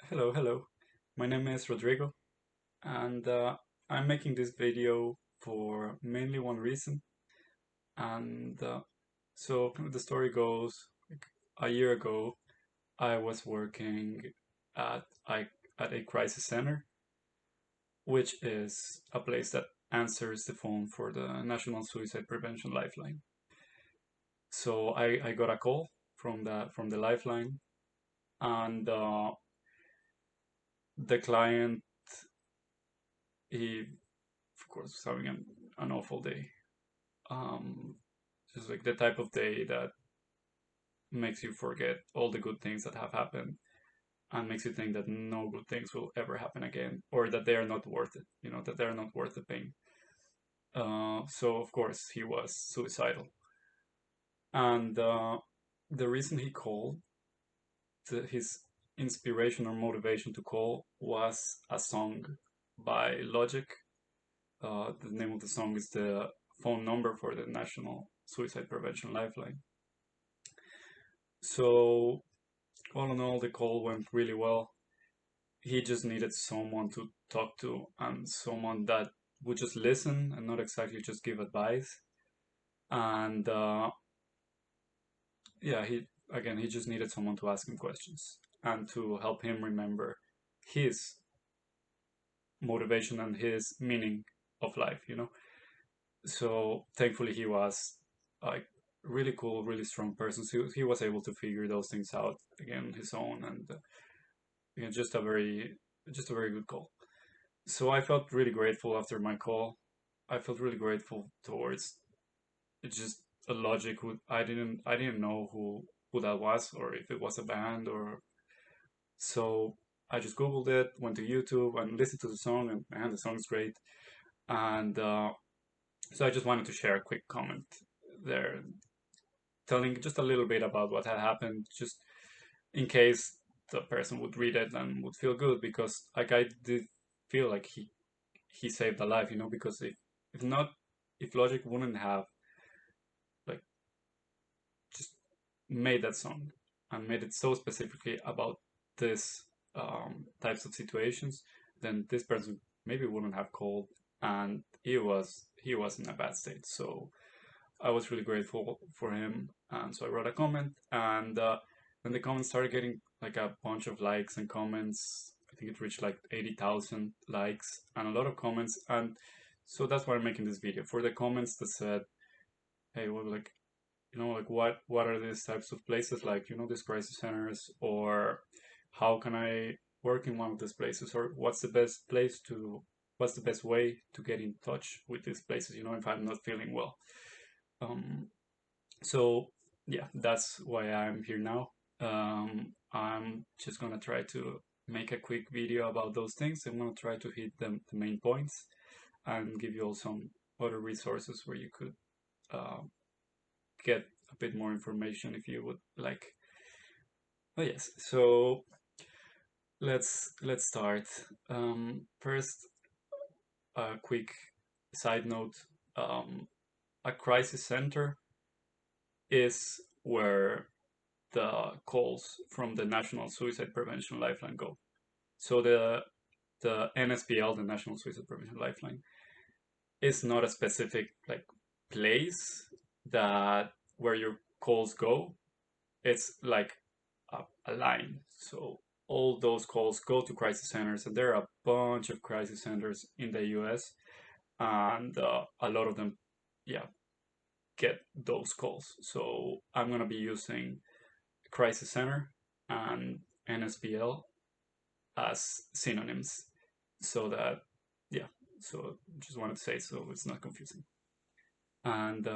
Hello. My name is Rodrigo, and I'm making this video for mainly one reason. And so the story goes, like, a year ago, I was working at I at a crisis center, which is a place that answers the phone for the National Suicide Prevention Lifeline. So I got a call from the lifeline, and the client, he of course was having an awful day. Um, just like the type of day that makes you forget all the good things that have happened and makes you think that no good things will ever happen again, or that they are not worth it, that they're not worth the pain. So of course he was suicidal. And the reason he called, his inspiration or motivation to call was a song by Logic. The name of the song is the phone number for the National Suicide Prevention Lifeline. So all in all, the call went really well. He just needed someone to talk to and someone that would just listen and not exactly just give advice. And yeah, he just needed someone to ask him questions and to help him remember his motivation and his meaning of life. So thankfully he was like really cool, really strong person. So he was able to figure those things out again his own, and again, just a very good call. So I felt really grateful after my call. I felt really grateful towards it's just a Logic who I didn't know who that was, or if it was a band, or so I just googled it, went to YouTube and listened to the song, and man, the song's great. And so I just wanted to share a quick comment there, telling just a little bit about what had happened, just in case the person would read it and would feel good, because like I did feel like he saved a life, because if not, if Logic wouldn't have like just made that song and made it so specifically about this types of situations, then this person maybe wouldn't have called, and he was in a bad state. So I was really grateful for him, and so I wrote a comment, and then the comments started getting like a bunch of likes and comments. I think it reached like 80,000 likes and a lot of comments, and so that's why I'm making this video, for the comments that said, "Hey, well, like, like what are these types of places like, these crisis centers, or how can I work in one of these places, or what's the best way to get in touch with these places, if I'm not feeling well." Um, so yeah, that's why I'm here now. I'm just gonna try to make a quick video about those things. I'm gonna try to hit the main points and give you all some other resources where you could uh, get a bit more information if you would like. Oh yes, so let's start. First, a quick side note. Um, a crisis center is where the calls from the National Suicide Prevention Lifeline go. So the NSPL, the National Suicide Prevention Lifeline, is not a specific like place that where your calls go. It's like a line. So all those calls go to crisis centers, and there are a bunch of crisis centers in the U.S. and a lot of them, yeah, get those calls. So I'm gonna be using crisis center and NSPL as synonyms, so that, yeah. So just wanted to say so it's not confusing. And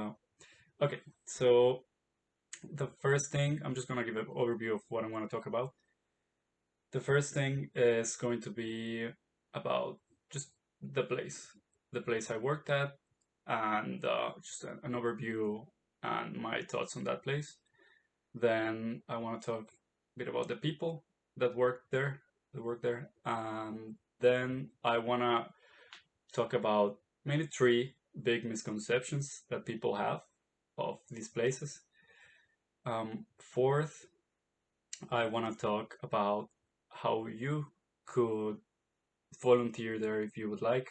okay, so the first thing, I'm just gonna give an overview of what I'm gonna talk about. The first thing is going to be about just the place I worked at, and just an overview and my thoughts on that place. Then I want to talk a bit about the people that work there, and then I want to talk about maybe three big misconceptions that people have of these places. Fourth, I want to talk about how you could volunteer there if you would like,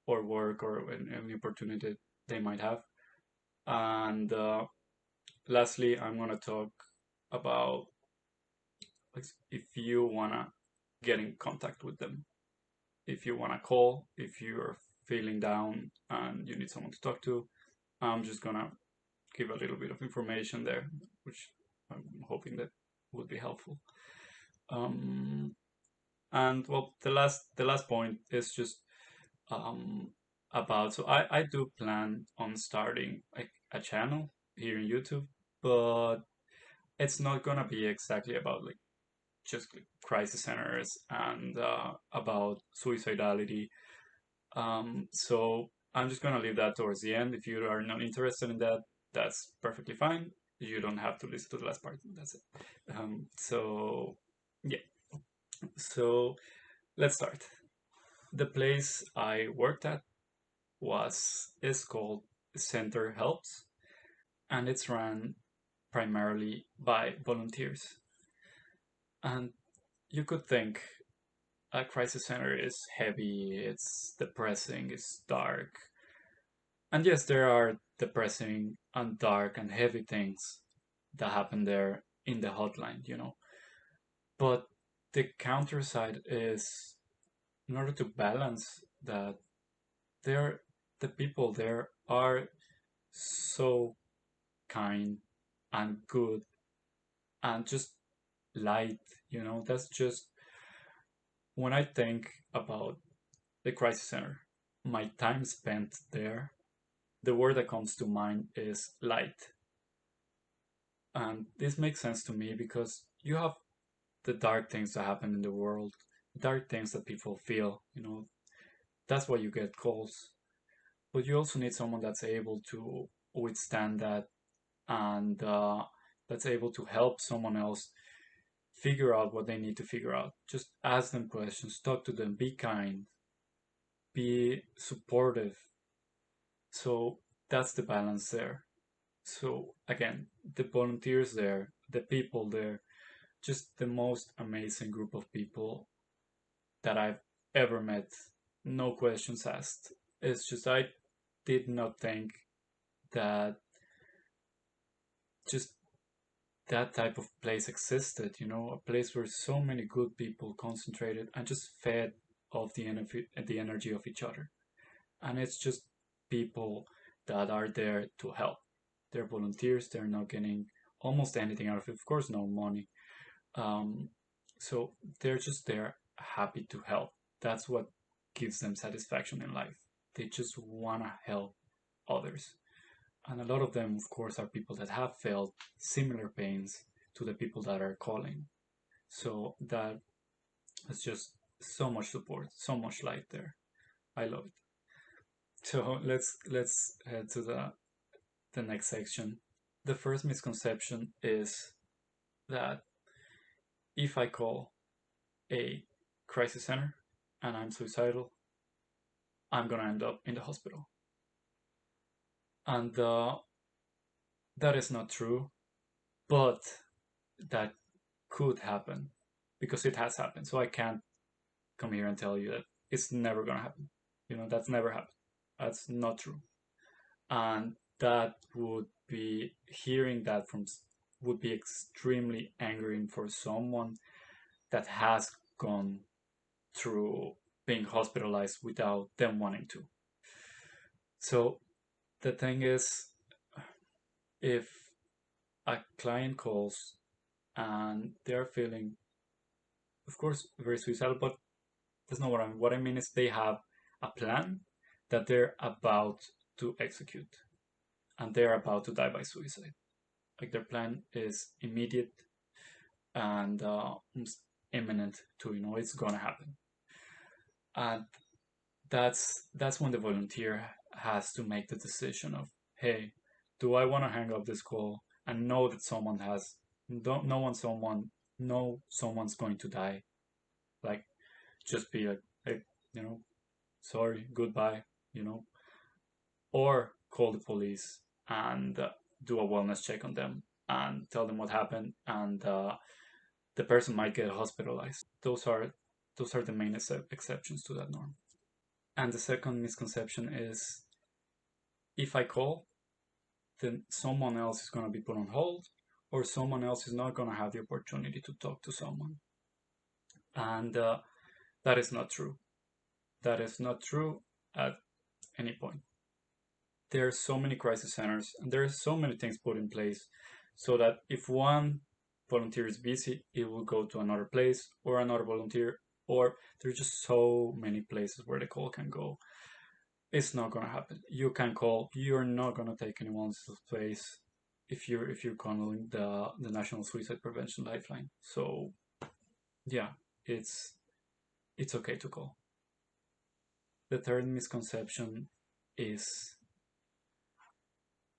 or work, or any opportunity they might have. And lastly, I'm gonna talk about, like, if you wanna get in contact with them, if you wanna call, if you're feeling down and you need someone to talk to. I'm just gonna give a little bit of information there, which I'm hoping that would be helpful. Um, and well, the last point is just um, about, so I do plan on starting a channel here in YouTube, but it's not gonna be exactly about like just like crisis centers and about suicidality. So I'm just gonna leave that towards the end. If you are not interested in that, that's perfectly fine. You don't have to listen to the last part. That's it. So yeah. So let's start. The place I worked at was is called Center Helps, and it's run primarily by volunteers. And you could think a crisis center is heavy, it's depressing, it's dark. And yes, there are depressing and dark and heavy things that happen there in the hotline. But the counter side is, in order to balance that, there the people there are so kind and good and just light. That's just, when I think about the crisis center, my time spent there, the word that comes to mind is light. And this makes sense to me because you have the dark things that happen in the world, dark things that people feel. That's why you get calls. But you also need someone that's able to withstand that, and that's able to help someone else figure out what they need to figure out. Just ask them questions, talk to them, be kind, be supportive. So that's the balance there. So again, the volunteers there, the people there, just the most amazing group of people that I've ever met. No questions asked. It's just, I did not think that just that type of place existed, a place where so many good people concentrated and just fed off the energy of each other. And it's just people that are there to help. They're volunteers, they're not getting almost anything out of it. Of course, no money. Um, so they're just there happy to help. That's what gives them satisfaction in life. They just want to help others. And a lot of them, of course, are people that have felt similar pains to the people that are calling. So that is just so much support, so much light there. I love it. So let's head to the next section. The first misconception is that if I call a crisis center and I'm suicidal, I'm gonna end up in the hospital. And that is not true, but that could happen because it has happened. So I can't come here and tell you that it's never gonna happen. That's never happened. That's not true. And that would be, hearing that would be extremely angering for someone that has gone through being hospitalized without them wanting to. So the thing is, if a client calls and they're feeling, of course, very suicidal, but that's not what I mean is they have a plan that they're about to execute, and they're about to die by suicide. Like, their plan is immediate and imminent to, it's gonna happen. And that's when the volunteer has to make the decision of, hey, do I want to hang up this call and know that don't know someone's going to die, like, just be like, hey, sorry, goodbye, you know or call the police and do a wellness check on them and tell them what happened, and the person might get hospitalized. Those are the main exceptions to that norm. And the second misconception is, if I call, then someone else is going to be put on hold, or someone else is not going to have the opportunity to talk to someone. And that is not true. That is not true at any point. There are so many crisis centers, and there are so many things put in place so that if one volunteer is busy, it will go to another place or another volunteer, or there's just so many places where the call can go. It's not gonna happen. You can call. You're not gonna take anyone's place if you're calling the National Suicide Prevention Lifeline. So yeah, it's it's okay to call. The third misconception is,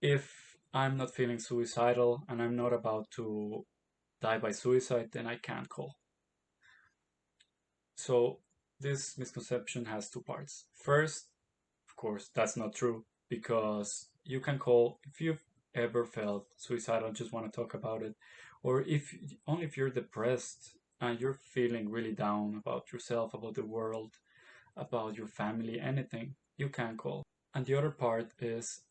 if I'm not feeling suicidal and I'm not about to die by suicide, then I can't call. So this misconception has two parts. First, of course, that's not true, because you can call if you've ever felt suicidal, just want to talk about it, or if only if you're depressed and you're feeling really down about yourself, about the world, about your family, anything, you can call. And the other part is,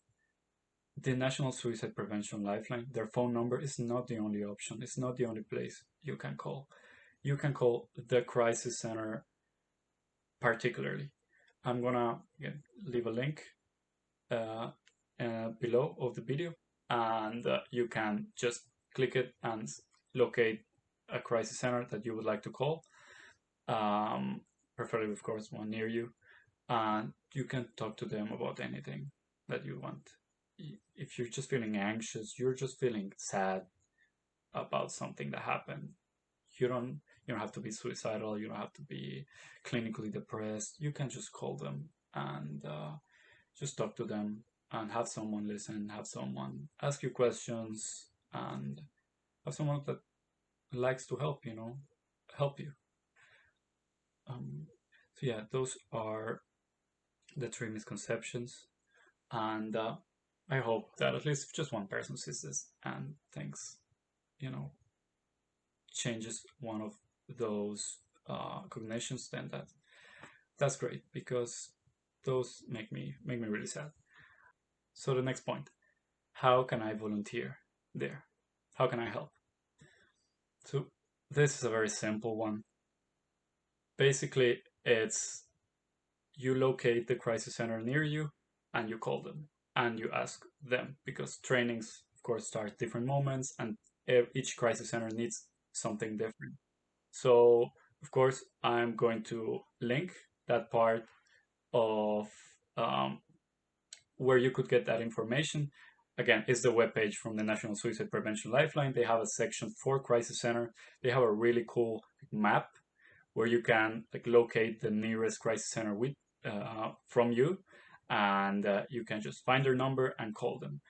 the National Suicide Prevention Lifeline, their phone number is not the only option. It's not the only place you can call. You can call the crisis center particularly. I'm gonna again leave a link uh, below of the video, and you can just click it and locate a crisis center that you would like to call, um, preferably, of course, one near you, and you can talk to them about anything that you want. If you're just feeling anxious, you're just feeling sad about something that happened, you don't have to be suicidal, you don't have to be clinically depressed. You can just call them and just talk to them and have someone listen, have someone ask you questions, and have someone that likes to help you. Um, so yeah, those are the three misconceptions, and I hope that at least just one person sees this and thinks, you know, changes one of those cognitions, then that's great, because those make me really sad. So the next point: how can I volunteer there? How can I help? So this is a very simple one. Basically, it's, you locate the crisis center near you and you call them and you ask them, because trainings, of course, start different moments, and each crisis center needs something different. So, of course, I'm going to link that part of um, where you could get that information. Again, is the webpage from the National Suicide Prevention Lifeline. They have a section for crisis center. They have a really cool map where you can locate the nearest crisis center from you, and you can just find their number and call them.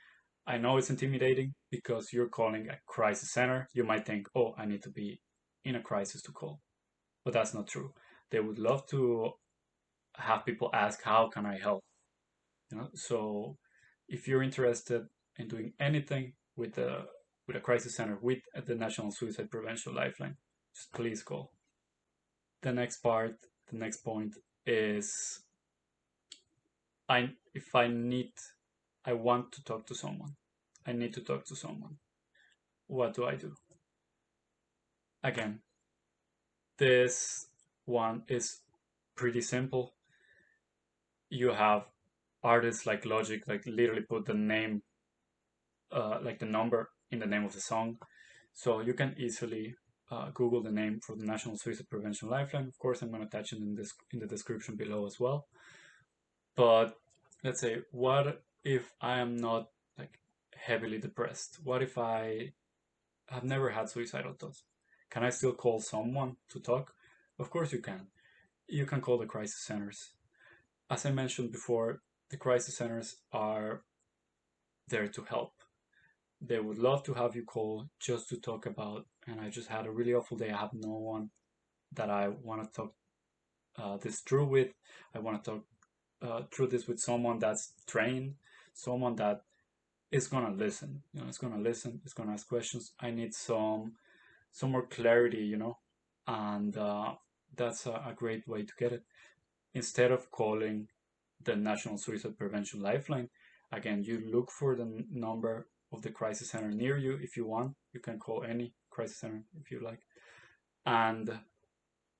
I know it's intimidating because you're calling a crisis center. You might think, oh, I need to be in a crisis to call, but that's not true. They would love to have people ask, how can I help? So if you're interested in doing anything with a crisis center, with the National Suicide Prevention Lifeline, just please call. The next part, the next point is, if I want to talk to someone. I need to talk to someone. What do I do? Again, this one is pretty simple. You have artists like Logic, literally put the name, the number in the name of the song. So you can easily Google the name for the National Suicide Prevention Lifeline. Of course, I'm going to attach it in the description below as well. But let's say, what if I am not heavily depressed? What if I have never had suicidal thoughts? Can I still call someone to talk? Of course you can. You can call the crisis centers. As I mentioned before, the crisis centers are there to help. They would love to have you call just to talk about, and I just had a really awful day. I have no one that I want to talk this through with. I want to talk through this with someone that's trained, someone that is gonna listen. It's gonna listen. It's gonna ask questions. I need some some more clarity, and that's a great way to get it. Instead of calling the National Suicide Prevention Lifeline, again, you look for the number of the crisis center near you. If you want, you can call any crisis center if you like, and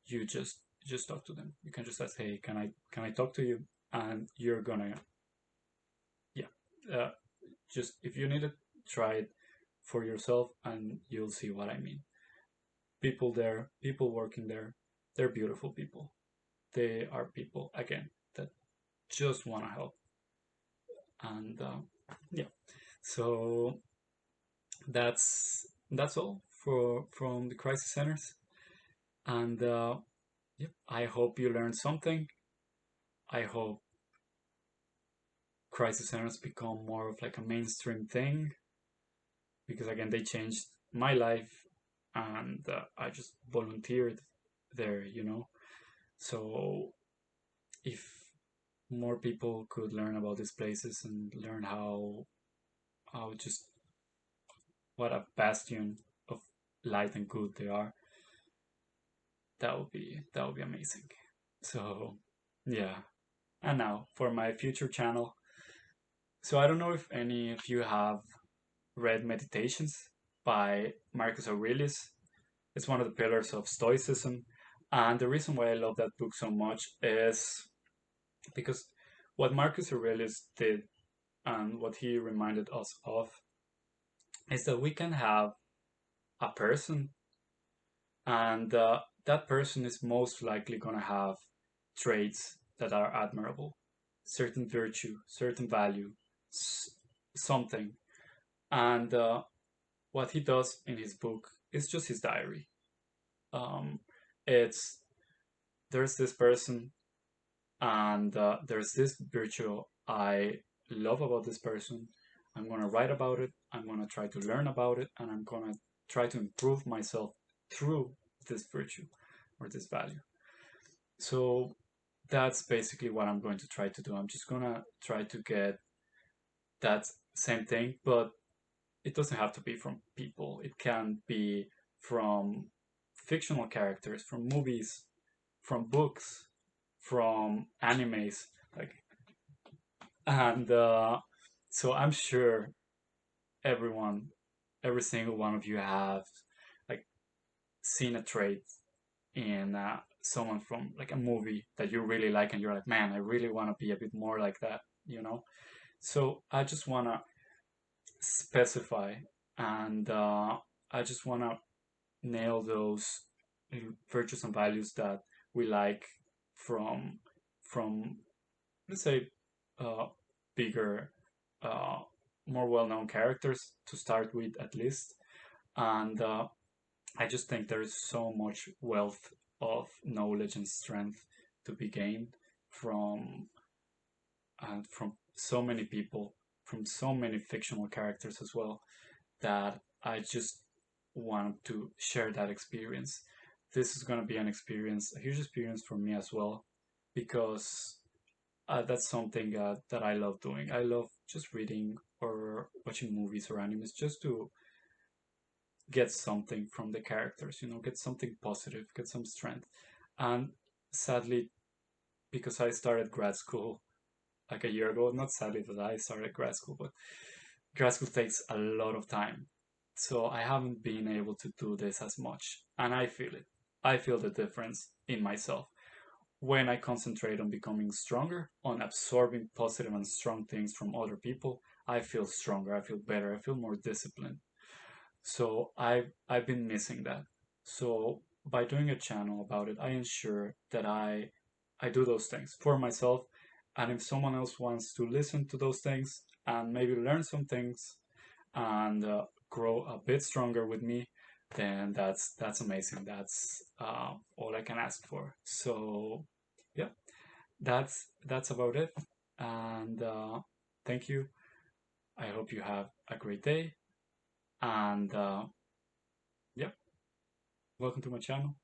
you just talk to them. You can just ask, "Hey, can I talk to you?" And you're gonna, yeah, uh, just if you need it, try it for yourself, and you'll see what I mean. People there, people working there, they're beautiful people. They are people again that just want to help, and yeah. So that's all for from the crisis centers, and yep. I hope you learned something. I hope crisis centers become more of like a mainstream thing because again they changed my life, and I just volunteered there, So if more people could learn about these places and learn how just what a bastion of light and good they are, that would be amazing. So yeah. And now for my future channel. So I don't know if any of you have read Meditations by Marcus Aurelius. It's one of the pillars of Stoicism. And the reason why I love that book so much is because what Marcus Aurelius did and what he reminded us of is that we can have a person, and that person is most likely going to have traits that are admirable, certain virtue, certain value, something. And what he does in his book is just his diary. Um, it's there's this person, and there's this virtue I love about this person. I'm gonna write about it. I'm gonna try to learn about it, and I'm gonna try to improve myself through this virtue or this value. So that's basically what I'm going to try to do. I'm just gonna try to get that same thing, but it doesn't have to be from people. It can be from fictional characters, from movies, from books, from animes, like, and so I'm sure everyone, every single one of you have like seen a trait in someone from like a movie that you really like, and you're like, man, I really want to be a bit more like that. So I just want to specify, and I just want to nail those virtues and values that we like from from let's say uh, bigger, uh, more well-known characters to start with at least, and I just think there is so much wealth of knowledge and strength to be gained from from so many people, from so many fictional characters as well, that I just want to share that experience. This is going to be an experience, a huge experience for me as well, because that's something that I love doing. I love just reading or watching movies or animes just to get something from the characters, get something positive, get some strength. And sadly, because I started grad school like a year ago, not sadly that I started grad school, but grad school takes a lot of time. So I haven't been able to do this as much. And I feel it. I feel the difference in myself. When I concentrate on becoming stronger, on absorbing positive and strong things from other people, I feel stronger, I feel better, I feel more disciplined. So I've been missing that. So by doing a channel about it, I ensure that I do those things for myself. And if someone else wants to listen to those things and maybe learn some things and grow a bit stronger with me, then that's amazing. That's all I can ask for. So yeah, that's about it. And thank you. I hope you have a great day. And yeah, welcome to my channel.